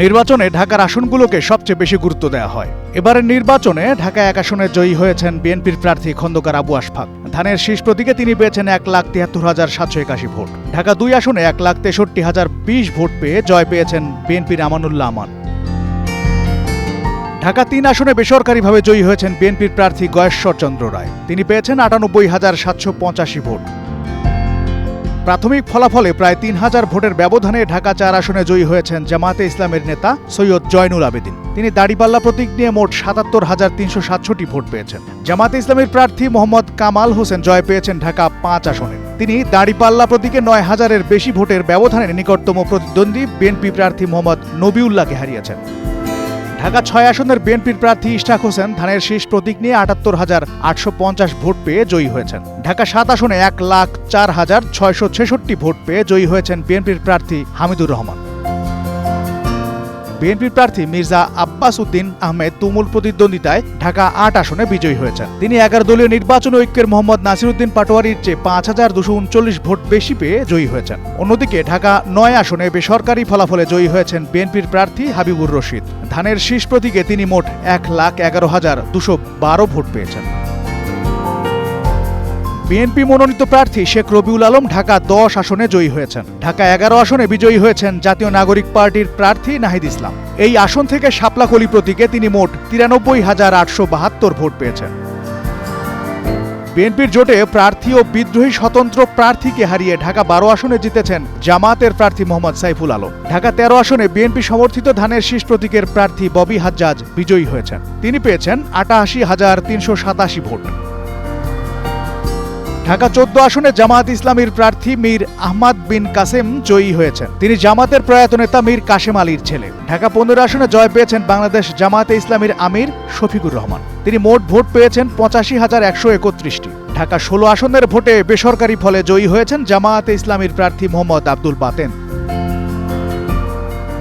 নির্বাচনে ঢাকার আসনগুলোকে সবচেয়ে বেশি গুরুত্ব দেওয়া হয়। এবারের নির্বাচনে ঢাকা 1 আসনে জয়ী হয়েছেন বিএনপির প্রার্থী খন্দকার আবু আশফাক। ধানের শীষ প্রতীকে তিনি পেয়েছেন 1,73,781 ভোট। ঢাকা 2 আসনে 1,63,020 ভোট পেয়ে জয় পেয়েছেন বিএনপির আমানুল্লাহ আমান। ঢাকা 3 আসনে বেসরকারিভাবে জয়ী হয়েছেন বিএনপির প্রার্থী গয়েশ্বর চন্দ্র রায়। তিনি পেয়েছেন 98,785 ভোট। প্রাথমিক ফলাফলে প্রায় 3,000 ভোটের ব্যবধানে ঢাকা 4 আসনে জয়ী হয়েছেন জামায়াতে ইসলামের নেতা সৈয়দ জয়নুল আবেদিন। তিনি দাড়িপাল্লা প্রতীক নিয়ে মোট 77,367 ভোট পেয়েছেন। জামায়াতে ইসলামের প্রার্থী মোহাম্মদ কামাল হোসেন জয় পেয়েছেন ঢাকা 5 আসনে। তিনি দাড়িপাল্লা প্রতীকে 9,000-এর বেশি ভোটের ব্যবধানে নিকটতম প্রতিদ্বন্দ্বী বিএনপি প্রার্থী মোহাম্মদ নবিউল্লাহকে হারিয়েছেন। ঢাকা 6 আসনের বিএনপির প্রার্থী ইশতাক হোসেন ধানের শীষ প্রতীক নিয়ে 78,850 ভোট পেয়ে জয়ী হয়েছেন। ঢাকা 7 আসনে 1,04,666 ভোট পেয়ে জয়ী হয়েছেন বিএনপির প্রার্থী হামিদুর রহমান। বিএনপির প্রার্থী মির্জা আব্বাস উদ্দিন আহমেদ তুমুল প্রতিদ্বন্দ্বিতায় ঢাকা 8 আসনে বিজয়ী হয়েছেন। তিনি 11 দলীয় নির্বাচন ঐক্যের মোহাম্মদ নাসিরউদ্দিন পাটোয়ারির চেয়ে 5,239 ভোট বেশি পেয়ে জয়ী হয়েছেন। অন্যদিকে ঢাকা 9 আসনে বেসরকারি ফলাফলে জয়ী হয়েছেন বিএনপির প্রার্থী হাবিবুর রশিদ। ধানের শীষ প্রতীকে তিনি মোট 1,11,212 ভোট পেয়েছেন। বিএনপি মনোনীত প্রার্থী শেখ রবিউল আলম ঢাকা 10 আসনে জয়ী হয়েছেন। ঢাকা 11 আসনে বিজয়ী হয়েছেন জাতীয় নাগরিক পার্টির প্রার্থী নাহিদ ইসলাম। এই আসন থেকে শাপলাকলি প্রতীকে তিনি মোট 93,872 ভোট পেয়েছেন। বিএনপির জোটে প্রার্থী ও বিদ্রোহী স্বতন্ত্র প্রার্থীকে হারিয়ে ঢাকা 12 আসনে জিতেছেন জামায়াতের প্রার্থী মোহাম্মদ সাইফুল আলম। ঢাকা 13 আসনে বিএনপি সমর্থিত ধানের শীষ প্রতীকের প্রার্থী ববি হাজ্জাজ বিজয়ী হয়েছেন। তিনি পেয়েছেন 88,387 ভোট। ঢাকা 14 আসনে জামায়াত ইসলামীর প্রার্থী মীর আহমদ বিন কাসেম জয়ী হয়েছেন। তিনি জামাতের প্রয়াত নেতা মীর কাশেম আলীর ছেলে। ঢাকা 15 আসনে জয় পেয়েছেন বাংলাদেশ জামায়াতে ইসলামীর আমির শফিকুর রহমান। তিনি মোট ভোট পেয়েছেন 85,131টি। ঢাকা 16 আসনের ভোটে বেসরকারি ফলে জয়ী হয়েছেন জামায়াতে ইসলামীর প্রার্থী মোহাম্মদ আব্দুল বাতেন।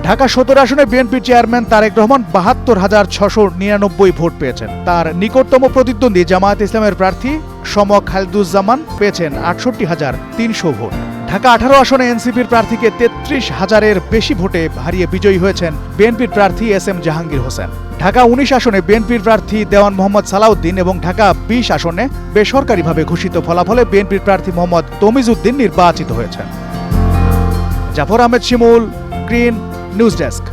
ঢাকা 17 আসনে বিএনপি চেয়ারম্যান তারেক রহমান 72,699 ভোট পেয়েছেন। তার নিকটতম প্রতিদ্বন্দ্বী জামায়াত ইসলামের প্রার্থী সমক খালিদুজ্জামান পেয়েছেন 68,300 ভোট। ঢাকা 18 আসনে এনসিপির প্রার্থীকে 33,000-এর বেশি ভোটে হারিয়ে বিজয়ী হয়েছেন বিএনপির প্রার্থী SM জাহাঙ্গীর হোসেন। ঢাকা 19 আসনে বিএনপির প্রার্থী দেওয়ান মোহাম্মদ সালাউদ্দিন এবং ঢাকা 20 আসনে বেসরকারিভাবে ঘোষিত ফলাফলে বিএনপির প্রার্থী মোহাম্মদ তমিজ উদ্দিন নির্বাচিত হয়েছেন। জাফর আহমেদ শিমুল, গ্রিন নিউজ ডেস্ক।